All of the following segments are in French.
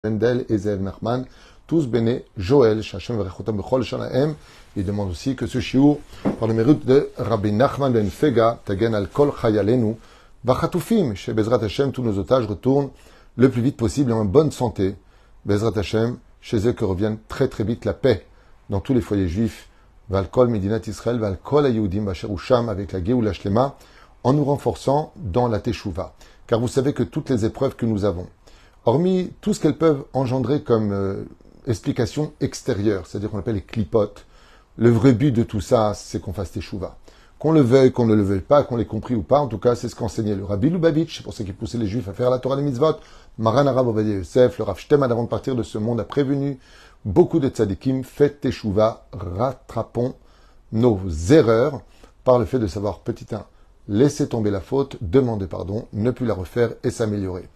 Mendel et Zev Nachman, tous béné Joël, Shachem Verechotam Bechol Shanaem. Il demande aussi que ce shiur, par le mérite de Rabbi Nachman ben Fega, Tagen al Kol Chayalenu, Vachatufim, chez Bezrat Hashem, tous nos otages retournent le plus vite possible en bonne santé. Bezrat Hashem, chez eux que revienne très très vite la paix dans tous les foyers juifs. Val Kol Medinat Israël, Val Kol Ayudim, Basher Usham, avec la Géoula Shlema, en nous renforçant dans la Teshuvah. Car vous savez que toutes les épreuves que nous avons, hormis tout ce qu'elles peuvent engendrer comme explication extérieure, c'est-à-dire qu'on appelle les clipotes, le vrai but de tout ça, c'est qu'on fasse Teshuvah. Qu'on le veuille, qu'on ne le veuille pas, qu'on l'ait compris ou pas, en tout cas, c'est ce qu'enseignait le Rabbi Lubavitch, c'est pour ça qu'il poussait les Juifs à faire la Torah des Mitzvot, Maran Arav Ovadia Yosef, le Rav Shtemad, avant de partir de ce monde, a prévenu beaucoup de tzadikim, faites Teshuvah, rattrapons nos erreurs par le fait de savoir, petit 1, laisser tomber la faute, demander pardon, ne plus la refaire et s'améliorer.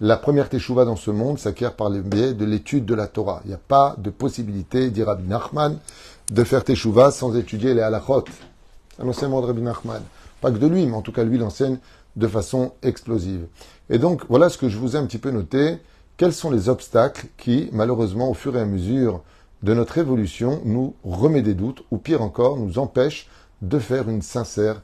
La première teshuva dans ce monde s'acquiert par le biais de l'étude de la Torah. Il n'y a pas de possibilité, dit Rabbi Nachman, de faire teshuva sans étudier les halachot. C'est un enseignement de Rabbi Nachman. Pas que de lui, mais en tout cas, lui, il enseigne de façon explosive. Et donc, voilà ce que je vous ai un petit peu noté. Quels sont les obstacles qui, malheureusement, au fur et à mesure de notre évolution, nous remet des doutes, ou pire encore, nous empêchent de faire une sincère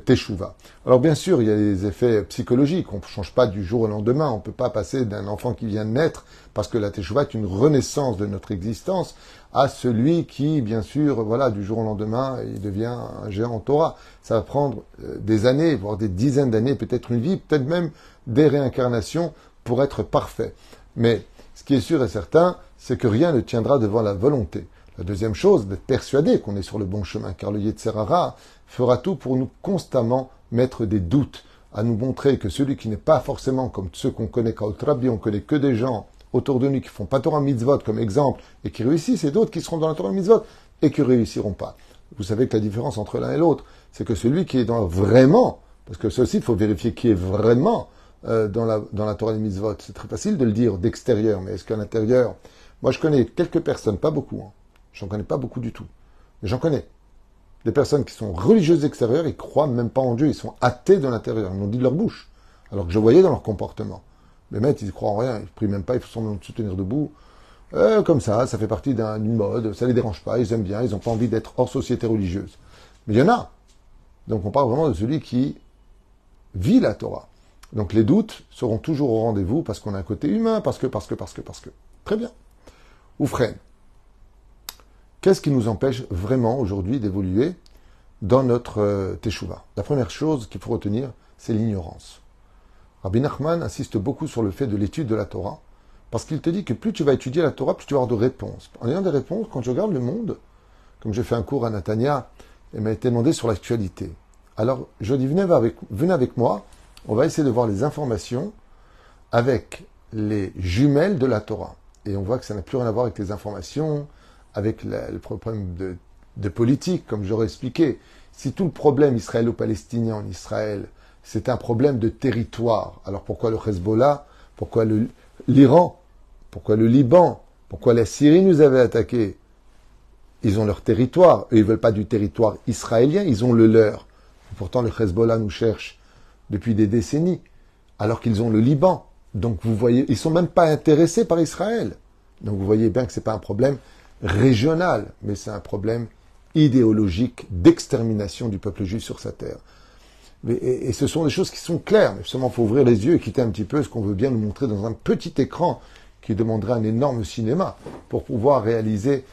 Teshuvah. Alors bien sûr, il y a des effets psychologiques. On ne change pas du jour au lendemain. On ne peut pas passer d'un enfant qui vient de naître, parce que la Teshuvah est une renaissance de notre existence, à celui qui, bien sûr, voilà, du jour au lendemain, il devient un géant en Torah. Ça va prendre des années, voire des dizaines d'années, peut-être une vie, peut-être même des réincarnations pour être parfait. Mais ce qui est sûr et certain, c'est que rien ne tiendra devant la volonté. La deuxième chose, d'être persuadé qu'on est sur le bon chemin, car le Yetzer Hara fera tout pour nous constamment mettre des doutes, à nous montrer que celui qui n'est pas forcément comme ceux qu'on connaît qu'à Rabbi, on connaît que des gens autour de nous qui font pas Torah Mitzvot comme exemple et qui réussissent, et d'autres qui seront dans la Torah Mitzvot et qui réussiront pas. Vous savez que la différence entre l'un et l'autre, c'est que celui qui est dans vraiment, parce que ceci, il faut vérifier qui est vraiment dans la Torah des Mitzvot. C'est très facile de le dire d'extérieur, mais est-ce qu'à l'intérieur, moi je connais quelques personnes, pas beaucoup, hein. J'en connais pas beaucoup du tout, mais j'en connais. Des personnes qui sont religieuses extérieures, ils croient même pas en Dieu, ils sont athées de l'intérieur, ils l'ont dit de leur bouche, alors que je voyais dans leur comportement. Les mecs, ils croient en rien, ils prient même pas, ils font semblant de se tenir debout. Comme ça fait partie d'une mode, ça les dérange pas, ils aiment bien, ils n'ont pas envie d'être hors société religieuse. Mais il y en a. Donc on parle vraiment de celui qui vit la Torah. Donc les doutes seront toujours au rendez-vous parce qu'on a un côté humain, parce que. Très bien. Oufren. Qu'est-ce qui nous empêche vraiment aujourd'hui d'évoluer dans notre Teshuvah? La première chose qu'il faut retenir, c'est l'ignorance. Rabbi Nachman insiste beaucoup sur le fait de l'étude de la Torah, parce qu'il te dit que plus tu vas étudier la Torah, plus tu vas avoir de réponses. En ayant des réponses, quand je regarde le monde, comme j'ai fait un cours à Natania, il m'a été demandé sur l'actualité. Alors je dis, venez avec moi, on va essayer de voir les informations avec les jumelles de la Torah. Et on voit que ça n'a plus rien à voir avec les informations, avec le problème de politique, comme j'aurais expliqué. Si tout le problème israélo-palestinien en Israël, c'est un problème de territoire, alors pourquoi le Hezbollah, pourquoi l'Iran, pourquoi le Liban, pourquoi la Syrie nous avait attaqués? Ils ont leur territoire, eux ils ne veulent pas du territoire israélien, ils ont le leur. Et pourtant le Hezbollah nous cherche depuis des décennies, alors qu'ils ont le Liban. Donc vous voyez, ils ne sont même pas intéressés par Israël. Donc vous voyez bien que ce n'est pas un problème régional, mais c'est un problème idéologique d'extermination du peuple juif sur sa terre. Et ce sont des choses qui sont claires, mais seulement il faut ouvrir les yeux et quitter un petit peu ce qu'on veut bien nous montrer dans un petit écran qui demanderait un énorme cinéma pour pouvoir réaliser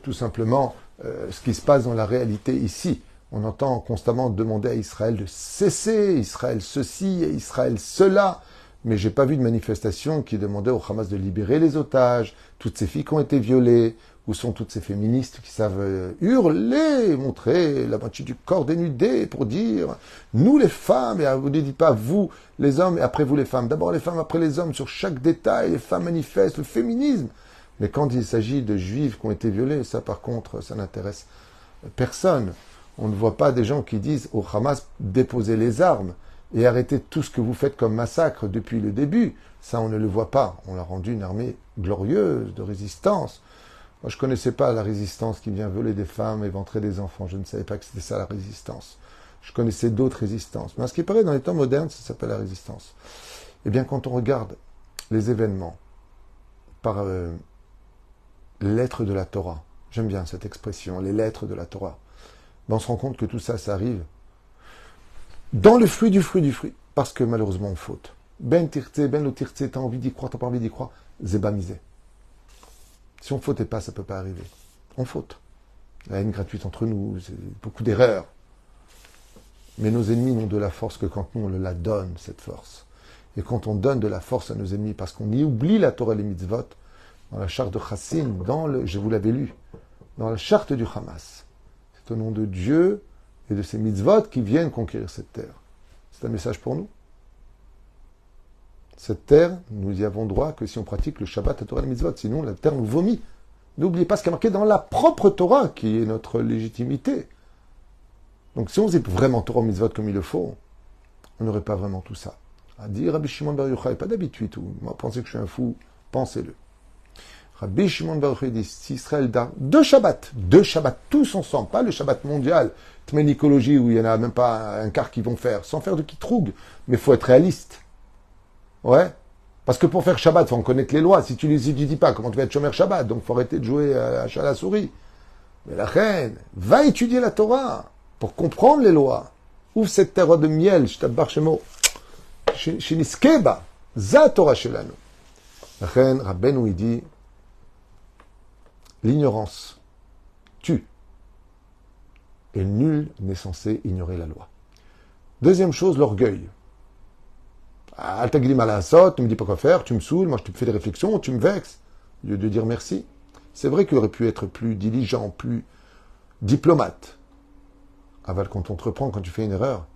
tout simplement ce qui se passe dans la réalité ici. On entend constamment demander à Israël de cesser, Israël ceci et Israël cela, mais j'ai pas vu de manifestation qui demandait au Hamas de libérer les otages, toutes ces filles qui ont été violées. Où sont toutes ces féministes qui savent hurler, montrer la moitié du corps dénudé pour dire « Nous les femmes », et vous ne dites pas « Vous les hommes » et après vous les femmes. D'abord les femmes, après les hommes, sur chaque détail, les femmes manifestent le féminisme. Mais quand il s'agit de juifs qui ont été violés, ça par contre, ça n'intéresse personne. On ne voit pas des gens qui disent au Hamas « Déposez les armes » et arrêtez tout ce que vous faites comme massacre depuis le début. Ça, on ne le voit pas. On a rendu une armée glorieuse de résistance. Moi, je ne connaissais pas la résistance qui vient voler des femmes, éventrer des enfants. Je ne savais pas que c'était ça la résistance. Je connaissais d'autres résistances. Mais à ce qui paraît, dans les temps modernes, ça s'appelle la résistance. Eh bien, quand on regarde les événements, par lettres de la Torah. J'aime bien cette expression, les lettres de la Torah. Ben, on se rend compte que tout ça, ça arrive dans le fruit du fruit du fruit. Parce que malheureusement, on faute. Ben tirtse, ben lo tirtse, t'as envie d'y croire, t'as pas envie d'y croire. Zéba misé. Si on fautait pas, ça peut pas arriver. On faute. La haine gratuite entre nous, c'est beaucoup d'erreurs. Mais nos ennemis n'ont de la force que quand nous, on la donne, cette force. Et quand on donne de la force à nos ennemis, parce qu'on y oublie la Torah et les mitzvot, dans la charte de Chassin, je vous l'avais lu, dans la charte du Hamas, c'est au nom de Dieu et de ses mitzvot qui viennent conquérir cette terre. C'est un message pour nous. Cette terre, nous y avons droit que si on pratique le Shabbat, la Torah et les mitzvot, sinon la terre nous vomit. N'oubliez pas ce qui est marqué dans la propre Torah, qui est notre légitimité. Donc si on faisait vraiment Torah mitzvot comme il le faut, on n'aurait pas vraiment tout ça. À dire Rabbi Shimon Bar Yochai, pas d'habitude, ou moi pensez que je suis un fou, pensez-le. Rabbi Shimon Bar Yochai dit, si Israël a deux Shabbats, tous ensemble, pas le Shabbat mondial, Tménicologie, où il n'y en a même pas un quart qui vont faire, sans faire de kitroug, mais il faut être réaliste. Ouais. Parce que pour faire Shabbat, il faut en connaître les lois. Si tu ne dis pas comment tu vas être Shomer Shabbat, donc il faut arrêter de jouer à chat à la souris. Mais la reine, va étudier la Torah pour comprendre les lois. Ouvre cette terre de miel, je t'abbarre chez moi. Chez Niskeba, za Torah shelanu. La reine, Rabbeinu, il dit, l'ignorance tue. Et nul n'est censé ignorer la loi. Deuxième chose, l'orgueil. Altagli malasot, tu me dis pas quoi faire, tu me saoules, moi je te fais des réflexions, tu me vexes. Au lieu de dire merci. C'est vrai qu'il aurait pu être plus diligent, plus diplomate. Aval, quand on te reprend, quand tu fais une erreur,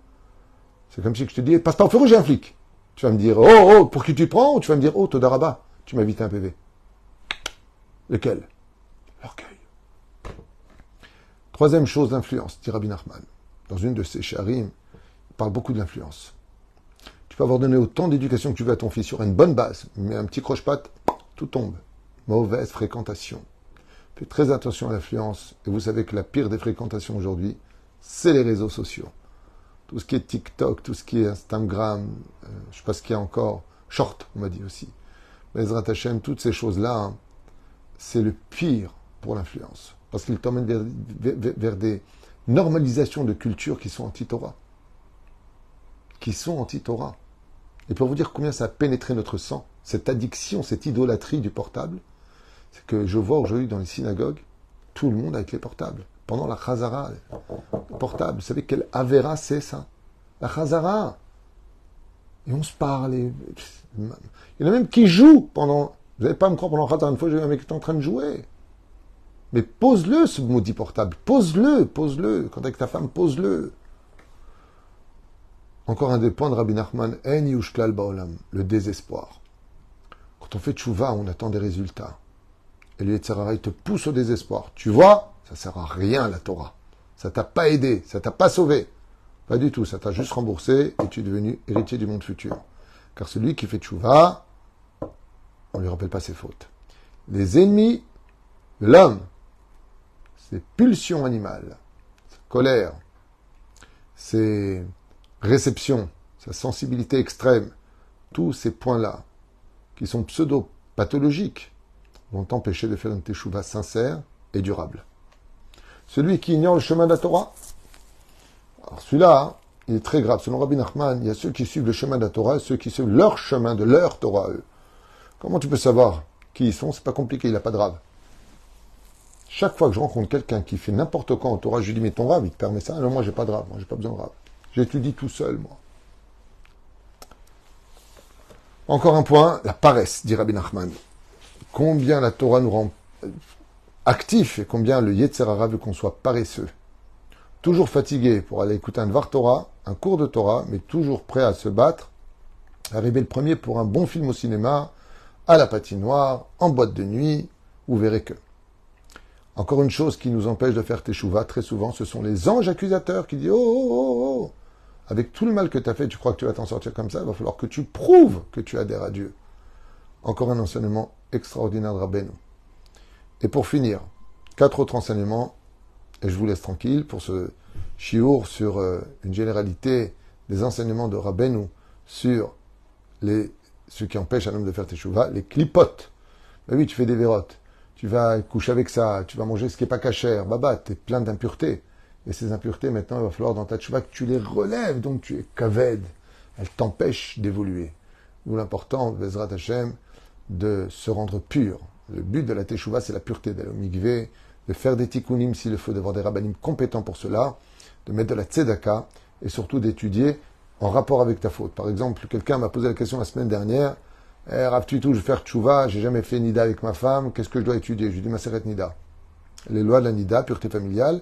c'est comme si je te dis, passe pas au feu rouge, j'ai un flic. Tu vas me dire, oh, pour qui tu prends? Ou tu vas me dire, oh, Todaraba, tu m'as évité un PV. Lequel? L'orgueil. Troisième chose, l'influence, dit Rabbi Nachman. Dans une de ses sharim, il parle beaucoup de l'influence. Tu peux avoir donné autant d'éducation que tu veux à ton fils sur une bonne base, mais un petit croche-patte, tout tombe. Mauvaise fréquentation. Faites très attention à l'influence. Et vous savez que la pire des fréquentations aujourd'hui, c'est les réseaux sociaux. Tout ce qui est TikTok, tout ce qui est Instagram, je ne sais pas ce qu'il y a encore, Short, on m'a dit aussi. Bezrat Hashem, toutes ces choses-là, hein, c'est le pire pour l'influence. Parce qu'il t'emmène vers des normalisations de culture qui sont anti-Torah. Et pour vous dire combien ça a pénétré notre sang, cette addiction, cette idolâtrie du portable, c'est que je vois aujourd'hui dans les synagogues, tout le monde avec les portables. Pendant la Chazara, portable, vous savez quelle avéra c'est ça? La Chazara. Et on se parle. Il y en a même qui jouent pendant... Vous n'allez pas me croire, pendant la Chazara, une fois j'ai vu un mec qui était en train de jouer. Mais pose-le ce maudit portable. Pose-le. Quand avec ta femme, pose-le. Encore un des points de Rabbi Nachman, En yushklal baolam, le désespoir. Quand on fait tchouva, on attend des résultats. Et le Yetzer Hara, il te pousse au désespoir. Tu vois, ça sert à rien la Torah. Ça t'a pas aidé, ça t'a pas sauvé. Pas du tout, ça t'a juste remboursé et tu es devenu héritier du monde futur. Car celui qui fait tchouva, on ne lui rappelle pas ses fautes. Les ennemis de l'homme, ses pulsions animales, sa colère, ses réception, sa sensibilité extrême, tous ces points-là, qui sont pseudo-pathologiques, vont t'empêcher de faire une teshuva sincère et durable. Celui qui ignore le chemin de la Torah, alors celui-là, hein, il est très grave. Selon Rabbi Nachman, il y a ceux qui suivent le chemin de la Torah et ceux qui suivent leur chemin de leur Torah, eux. Comment tu peux savoir qui ils sont? C'est pas compliqué, il n'a pas de rave. Chaque fois que je rencontre quelqu'un qui fait n'importe quoi en Torah, je lui dis, mais ton rave, il te permet ça? Non, moi, j'ai pas de rave, moi, j'ai pas besoin de rave. J'étudie tout seul, moi. Encore un point, la paresse, dit Rabbi Nachman. Combien la Torah nous rend actifs et combien le Yetzer Hara veut qu'on soit paresseux. Toujours fatigué pour aller écouter un Dvar Torah, un cours de Torah, mais toujours prêt à se battre, arriver le premier pour un bon film au cinéma, à la patinoire, en boîte de nuit, vous verrez que. Encore une chose qui nous empêche de faire teshuva, très souvent, ce sont les anges accusateurs qui disent « Oh, avec tout le mal que tu as fait, tu crois que tu vas t'en sortir comme ça, il va falloir que tu prouves que tu adhères à Dieu. » Encore un enseignement extraordinaire de Rabbeinu. Et pour finir, 4 autres enseignements, et je vous laisse tranquille pour ce shiur sur une généralité des enseignements de Rabbeinu sur ce qui empêche un homme de faire teshuva, les clipotes. Ben oui, tu fais des vérotes. Tu vas coucher avec ça, tu vas manger ce qui n'est pas cachère. Baba, tu es plein d'impuretés. Et ces impuretés, maintenant, il va falloir dans ta tchouva que tu les relèves. Donc tu es kaved. Elles t'empêchent d'évoluer. D'où l'important, Bezrat Hashem, de se rendre pur. Le but de la teshuva, c'est la pureté, d'aller au mikvé, de faire des tikkunim s'il le faut, d'avoir des rabbanim compétents pour cela, de mettre de la tzedaka, et surtout d'étudier en rapport avec ta faute. Par exemple, quelqu'un m'a posé la question la semaine dernière, Rav Tuitou, je vais faire tchouva, j'ai jamais fait nida avec ma femme, qu'est-ce que je dois étudier? Je lui dis Maseret Nida. Les lois de la nida, pureté familiale,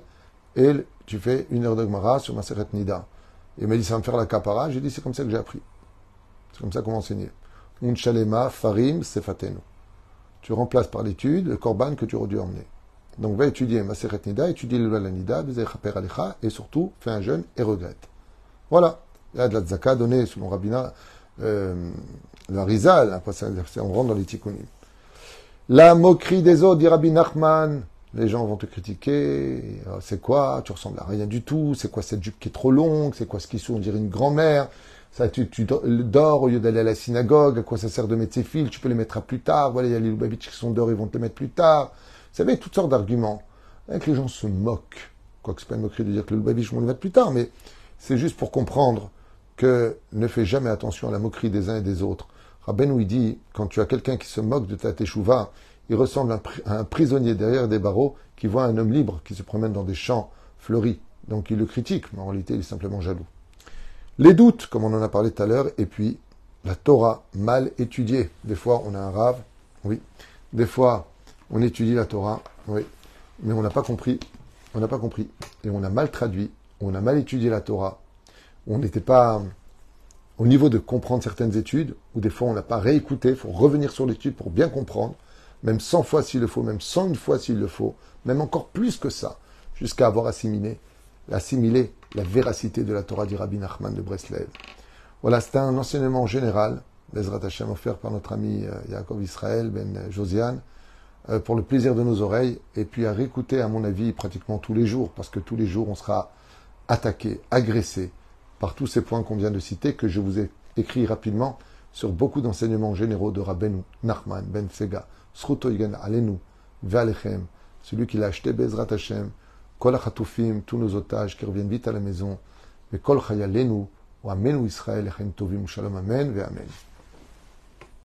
et tu fais 1 heure de Gemara sur Maseret Nida. Il m'a dit, ça va me faire la kapara. J'ai dit, c'est comme ça que j'ai appris. C'est comme ça qu'on m'a enseigné. Un shalema, farim, sefatenu. Tu remplaces par l'étude le korban que tu aurais dû emmener. Donc, va étudier Maseret Nida, étudier le la Nida, et surtout, fais un jeûne et regrette. Voilà. Il y a de la tzaka donnée selon Rabbina, le Rizal. Après, on rentre dans les tikkunim. La moquerie des autres, dit Rabbi Nachman. Les gens vont te critiquer. C'est quoi? Tu ressembles à rien du tout. C'est quoi cette jupe qui est trop longue? C'est quoi ce qui est on dirait une grand-mère? Ça, tu dors au lieu d'aller à la synagogue. À quoi ça sert de mettre ces fils? Tu peux les mettre à plus tard. Voilà, il y a les Lubavitch qui sont dehors, ils vont te les mettre plus tard. Vous savez, toutes sortes d'arguments. Avec les gens se moquent. Quoique c'est pas une moquerie de dire que le Lubavitch vont le mettre plus tard, mais c'est juste pour comprendre que ne fais jamais attention à la moquerie des uns et des autres. Rabbeinu, il dit, quand tu as quelqu'un qui se moque de ta teshuva, il ressemble à un prisonnier derrière des barreaux qui voit un homme libre qui se promène dans des champs fleuris. Donc il le critique, mais en réalité il est simplement jaloux. Les doutes, comme on en a parlé tout à l'heure, et puis la Torah mal étudiée. Des fois on a un rave, oui. Des fois on étudie la Torah, oui. Mais on n'a pas compris. On n'a pas compris. Et on a mal traduit, on a mal étudié la Torah. On n'était pas au niveau de comprendre certaines études, ou des fois on n'a pas réécouté, il faut revenir sur l'étude pour bien comprendre. Même 100 fois s'il le faut, même 101 fois s'il le faut, même encore plus que ça, jusqu'à avoir assimilé la véracité de la Torah du Rabbi Nachman de Breslev. Voilà, c'était un enseignement général, Bezrat Hashem, offert par notre ami Yaakov Israël, Ben Josiane, pour le plaisir de nos oreilles, et puis à réécouter, à mon avis, pratiquement tous les jours, parce que tous les jours, on sera attaqué, agressé par tous ces points qu'on vient de citer, que je vous ai écrits rapidement sur beaucoup d'enseignements généraux de Rabbeinu Nachman Ben Fega. Zchuto yigen alenu ve'alechem, celui qui l'a acheté, Bezrat Hashem, kol hachatufim, tous nos otages qui reviennent vite à la maison, et kol chayalenu, ou amenu Israël, echem tovim, shalom, amen, ve amen.